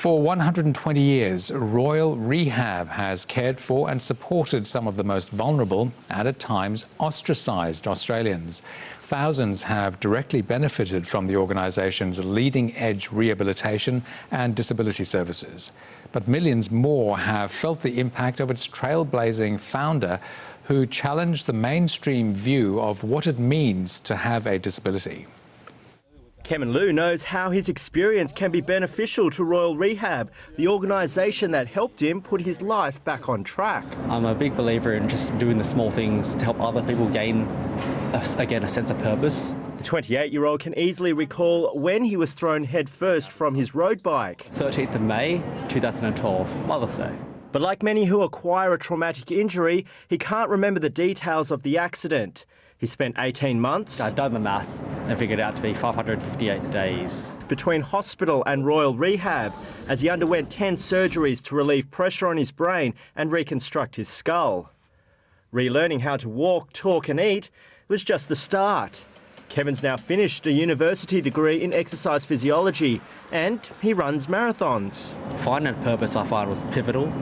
For 120 years, Royal Rehab has cared for and supported some of the most vulnerable and at times ostracised Australians. Thousands have directly benefited from the organisation's leading-edge rehabilitation and disability services. But millions more have felt the impact of its trailblazing founder, who challenged the mainstream view of what it means to have a disability. Kevin Liu knows how his experience can be beneficial to Royal Rehab, the organisation that helped him put his life back on track. I'm a big believer in just doing the small things to help other people gain, a sense of purpose. The 28-year-old can easily recall when he was thrown headfirst from his road bike. 13th of May 2012, Mother's Day. But like many who acquire a traumatic injury, he can't remember the details of the accident. He spent 18 months. I'd done the maths and figured it out to be 558 days. Between hospital and Royal Rehab, as he underwent 10 surgeries to relieve pressure on his brain and reconstruct his skull. Relearning how to walk, talk and eat was just the start. Kevin's now finished a university degree in exercise physiology and he runs marathons. Finding a purpose I find was pivotal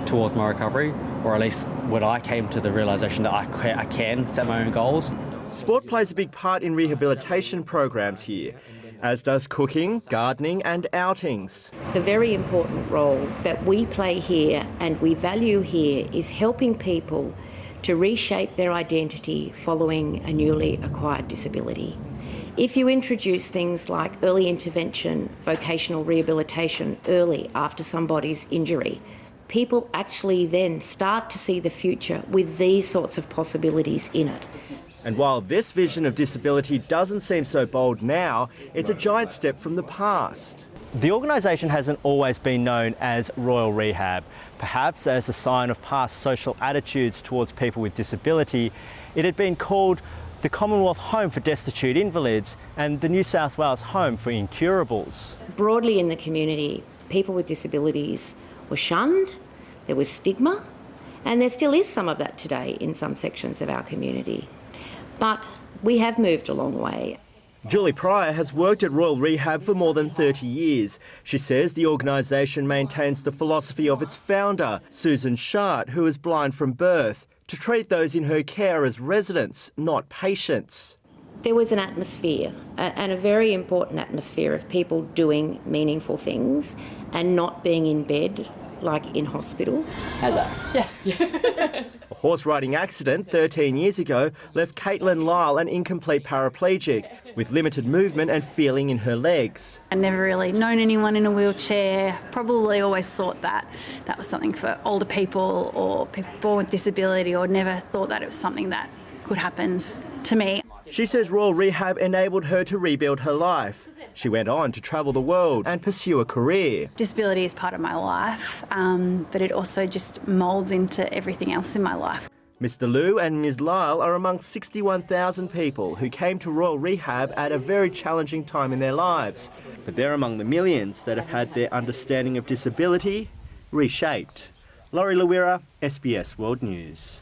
towards my recovery, or at least when I came to the realisation that I can set my own goals. Sport plays a big part in rehabilitation programs here, as does cooking, gardening and outings. The very important role that we play here and we value here is helping people to reshape their identity following a newly acquired disability. If you introduce things like early intervention, vocational rehabilitation early after somebody's injury, people actually then start to see the future with these sorts of possibilities in it. And while this vision of disability doesn't seem so bold now, it's a giant step from the past. The organisation hasn't always been known as Royal Rehab. Perhaps as a sign of past social attitudes towards people with disability, it had been called the Commonwealth Home for Destitute Invalids and the New South Wales Home for Incurables. Broadly in the community, people with disabilities were shunned, there was stigma, and there still is some of that today in some sections of our community. But we have moved a long way. Julie Pryor has worked at Royal Rehab for more than 30 years. She says the organisation maintains the philosophy of its founder, Susan Shart, who is blind from birth, to treat those in her care as residents, not patients. There was an atmosphere, and a very important atmosphere of people doing meaningful things and not being in bed like in hospital. How's that? Yeah. A horse riding accident 13 years ago left Caitlin Lyle an incomplete paraplegic with limited movement and feeling in her legs. I'd never really known anyone in a wheelchair, probably always thought that that was something for older people or people born with disability, or never thought that it was something that could happen to me. She says Royal Rehab enabled her to rebuild her life. She went on to travel the world and pursue a career. Disability is part of my life, but it also just moulds into everything else in my life. Mr. Liu and Ms. Lyle are among 61,000 people who came to Royal Rehab at a very challenging time in their lives. But they're among the millions that have had their understanding of disability reshaped. Laurie Lawira, SBS World News.